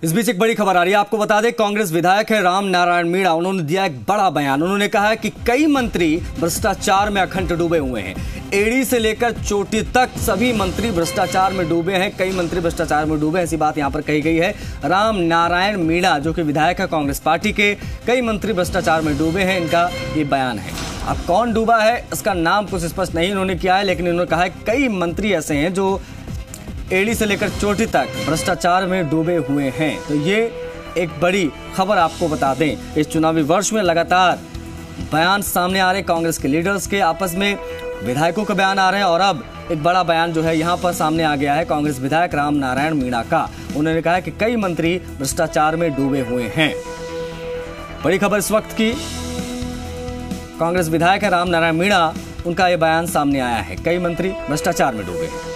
इस बीच एक बड़ी खबर आ रही है, आपको बता दें कांग्रेस विधायक है राम नारायण मीणा, उन्होंने दिया एक बड़ा बयान। उन्होंने कहा है कि कई मंत्री भ्रष्टाचार में अखंड डूबे हुए हैं। एड़ी से लेकर चोटी तक सभी मंत्री भ्रष्टाचार में डूबे हैं, कई मंत्री भ्रष्टाचार में डूबे, ऐसी बात यहां पर कही गई है। राम नारायण मीणा जो कि विधायक है कांग्रेस पार्टी के, कई मंत्री भ्रष्टाचार में डूबे हैं, इनका ये बयान है। अब कौन डूबा है इसका नाम कुछ स्पष्ट नहीं इन्होंने किया है, लेकिन इन्होंने कहा है कई मंत्री ऐसे हैं जो एड़ी से लेकर चोटी तक भ्रष्टाचार में डूबे हुए हैं। तो ये एक बड़ी खबर आपको बता दें। इस चुनावी वर्ष में लगातार बयान सामने आ रहे कांग्रेस के लीडर्स के, आपस में विधायकों के बयान आ रहे हैं, और अब एक बड़ा बयान जो है यहाँ पर सामने आ गया है कांग्रेस विधायक राम नारायण मीणा का। उन्होंने कहा कि कई मंत्री भ्रष्टाचार में डूबे हुए हैं। बड़ी खबर इस वक्त की, कांग्रेस विधायक है राम नारायण मीणा, उनका यह बयान सामने आया है, कई मंत्री भ्रष्टाचार में डूबे हैं।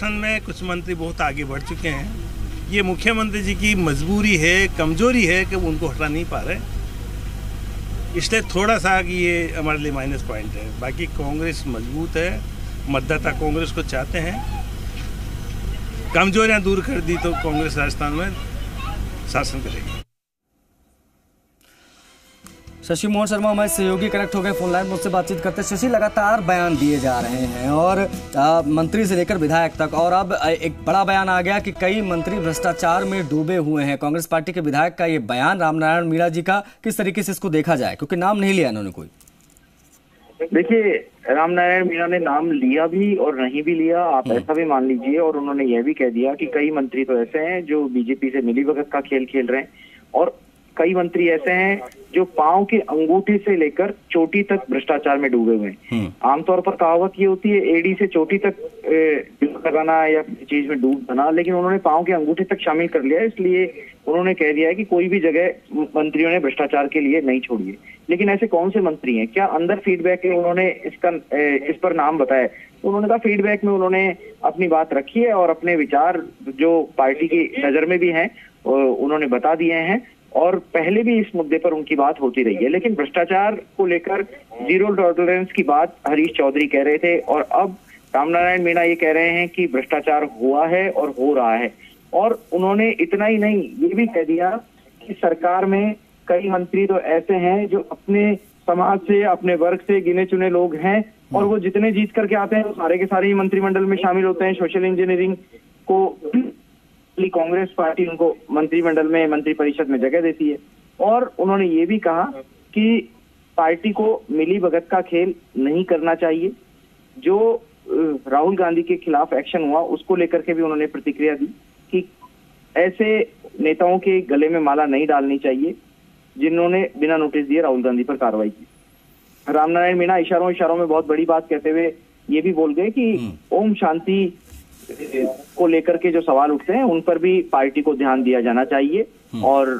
में कुछ मंत्री बहुत आगे बढ़ चुके हैं। ये मुख्यमंत्री जी की मजबूरी है, कमजोरी है कि वो उनको हटा नहीं पा रहे, इसलिए थोड़ा सा ये हमारे लिए माइनस पॉइंट है। बाकी कांग्रेस मजबूत है, मतदाता कांग्रेस को चाहते हैं। कमजोरियां दूर कर दी तो कांग्रेस राजस्थान में शासन करेगी। शशि मोहन शर्मा हमारे सहयोगी कनेक्ट हो गए फोन लाइन, मुझसे बातचीत करते। शशि, लगातार बयान दिए जा रहे हैं और मंत्री से लेकर विधायक तक, और अब एक बड़ा बयान आ गया कि कई मंत्री भ्रष्टाचार में डूबे हुए हैं। कांग्रेस पार्टी के विधायक का ये बयान राम नारायण मीणा जी का, किस तरीके से इसको देखा जाए, क्योंकि नाम नहीं लिया इन्होंने कोई? देखिए, राम नारायण मीणा ने नाम लिया भी और नहीं भी लिया, आप ऐसा भी मान लीजिए, और उन्होंने यह भी कह दिया कि कई मंत्री तो ऐसे हैं जो बीजेपी से मिलीभगत का खेल खेल रहे हैं, और कई मंत्री ऐसे हैं जो पांव के अंगूठे से लेकर चोटी तक भ्रष्टाचार में डूबे हुए हैं। आमतौर पर कहावत ये होती है एड़ी से चोटी तक लगाना या चीज में डूब जाना, लेकिन उन्होंने पांव के अंगूठे तक शामिल कर लिया, इसलिए उन्होंने कह दिया है कि कोई भी जगह मंत्रियों ने भ्रष्टाचार के लिए नहीं छोड़ी है। लेकिन ऐसे कौन से मंत्री हैं, क्या अंदर फीडबैक है, उन्होंने इस पर नाम बताया? तो उन्होंने कहा फीडबैक में उन्होंने अपनी बात रखी है और अपने विचार जो पार्टी की नजर में भी हैं उन्होंने बता दिए हैं, और पहले भी इस मुद्दे पर उनकी बात होती रही है। लेकिन भ्रष्टाचार को लेकर जीरो टॉलरेंस की बात हरीश चौधरी कह रहे थे, और अब राम नारायण मीणा ये कह रहे हैं कि भ्रष्टाचार हुआ है और हो रहा है। और उन्होंने इतना ही नहीं, ये भी कह दिया कि सरकार में कई मंत्री तो ऐसे हैं जो अपने समाज से, अपने वर्ग से गिने चुने लोग हैं, और वो जितने जीत करके आते हैं वो सारे के सारे ही मंत्रिमंडल में शामिल होते हैं। सोशल इंजीनियरिंग को कांग्रेस पार्टी उनको मंत्रिमंडल में, मंत्री परिषद में जगह देती है। और उन्होंने ये भी कहा कि पार्टी को मिली भगत का खेल नहीं करना चाहिए। जो राहुल गांधी के खिलाफ एक्शन हुआ उसको लेकर के भी उन्होंने प्रतिक्रिया दी कि ऐसे नेताओं के गले में माला नहीं डालनी चाहिए जिन्होंने बिना नोटिस दिए राहुल गांधी पर कार्रवाई की। राम नारायण मीणा इशारों में बहुत बड़ी बात कहते हुए ये भी बोल गए कि ओम शांति को लेकर के जो सवाल उठते हैं उन पर भी पार्टी को ध्यान दिया जाना चाहिए, और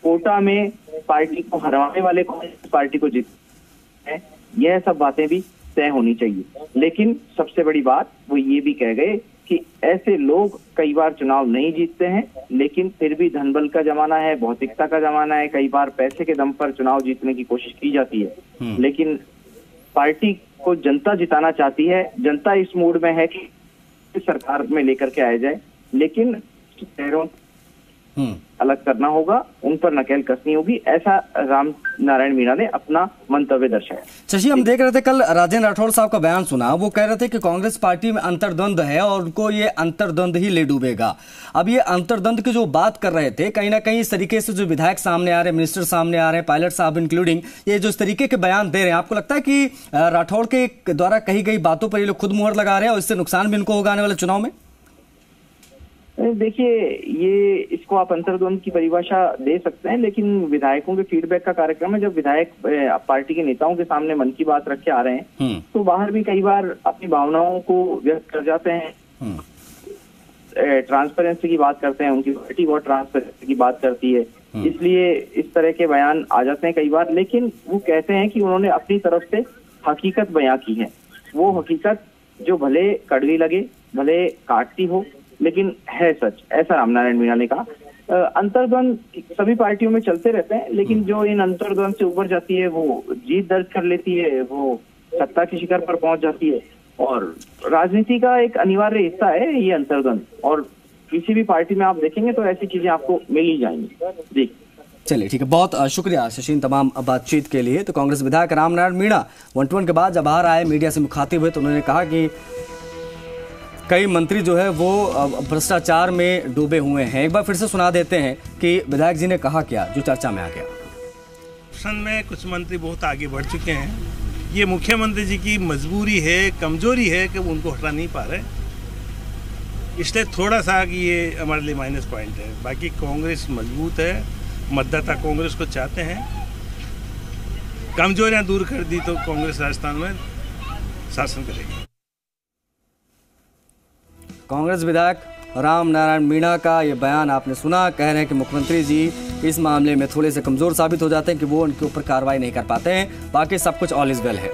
कोटा में पार्टी को हराने वाले पार्टी को जीतना है, यह सब बातें भी तय होनी चाहिए। लेकिन सबसे बड़ी बात वो ये भी कह गए कि ऐसे लोग कई बार चुनाव नहीं जीतते हैं, लेकिन फिर भी धनबल का जमाना है, भौतिकता का जमाना है, कई बार पैसे के दम पर चुनाव जीतने की कोशिश की जाती है, लेकिन पार्टी को जनता जिताना चाहती है। जनता इस मूड में है कि सरकार में लेकर के आया जाए, लेकिन शहरों अलग करना होगा, उन पर नकेल कसनी होगी, ऐसा राम नारायण मीणा ने अपना मंतव्य दर्शाया। शशि, हम देख रहे थे कल राजेंद्र राठौड़ साहब का बयान सुना, वो कह रहे थे कि कांग्रेस पार्टी में अंतर्द्वंद है और उनको ये अंतर्द्वंद ही ले डूबेगा। अब ये अंतर्द्वंद की जो बात कर रहे थे, कहीं ना कहीं इस तरीके से जो विधायक सामने आ रहे हैं, मिनिस्टर सामने आ रहे हैं, पायलट साहब इंक्लूडिंग, ये जो इस तरीके के बयान दे रहे हैं, आपको लगता है कि राठौड़ के द्वारा कही गई बातों पर ये लोग खुद मुहर लगा रहे हैं और इससे नुकसान भी इनको होगा आने वाले चुनाव में? देखिए, ये इसको आप अंतर्द्वंद की परिभाषा दे सकते हैं, लेकिन विधायकों के फीडबैक का कार्यक्रम है। जब विधायक पार्टी के नेताओं के सामने मन की बात रख के आ रहे हैं तो बाहर भी कई बार अपनी भावनाओं को व्यक्त कर जाते हैं। ट्रांसपेरेंसी की बात करते हैं, उनकी पार्टी बहुत ट्रांसपेरेंसी की बात करती है, इसलिए इस तरह के बयान आ जाते हैं कई बार। लेकिन वो कहते हैं कि उन्होंने अपनी तरफ से हकीकत बयां की है, वो हकीकत जो भले कड़वी लगे, भले काटती हो, लेकिन है सच, ऐसा राम नारायण मीणा ने कहा। अंतर्द्वंद सभी पार्टियों में चलते रहते हैं, लेकिन जो इन अंतर्द्वंद से उबर जाती है वो जीत दर्ज कर लेती है, वो सत्ता के शिखर पर पहुंच जाती है, और राजनीति का एक अनिवार्य हिस्सा है ये अंतर्गत, और किसी भी पार्टी में आप देखेंगे तो ऐसी चीजें आपको मिल ही जाएंगी। जी चलिए ठीक है, बहुत शुक्रिया शशीन तमाम बातचीत के लिए। तो कांग्रेस विधायक राम नारायण मीणा 1-1 के बाद जब बाहर आए मीडिया से मुखातिब हुए तो उन्होंने कहा कि कई मंत्री जो है वो भ्रष्टाचार में डूबे हुए हैं। एक बार फिर से सुना देते हैं कि विधायक जी ने कहा क्या जो चर्चा में आ गया। करप्शन में कुछ मंत्री बहुत आगे बढ़ चुके हैं। ये मुख्यमंत्री जी की मजबूरी है, कमजोरी है कि उनको हटा नहीं पा रहे, इसलिए थोड़ा सा कि ये हमारे लिए माइनस पॉइंट है। बाकी कांग्रेस मजबूत है, मतदाता कांग्रेस को चाहते हैं। कमजोरियां दूर कर दी तो कांग्रेस राजस्थान में शासन करेगी। कांग्रेस विधायक राम नारायण मीणा का ये बयान आपने सुना। कह रहे हैं कि मुख्यमंत्री जी इस मामले में थोड़े से कमजोर साबित हो जाते हैं कि वो उनके ऊपर कार्रवाई नहीं कर पाते हैं, बाकी सब कुछ ऑल इज वेल है।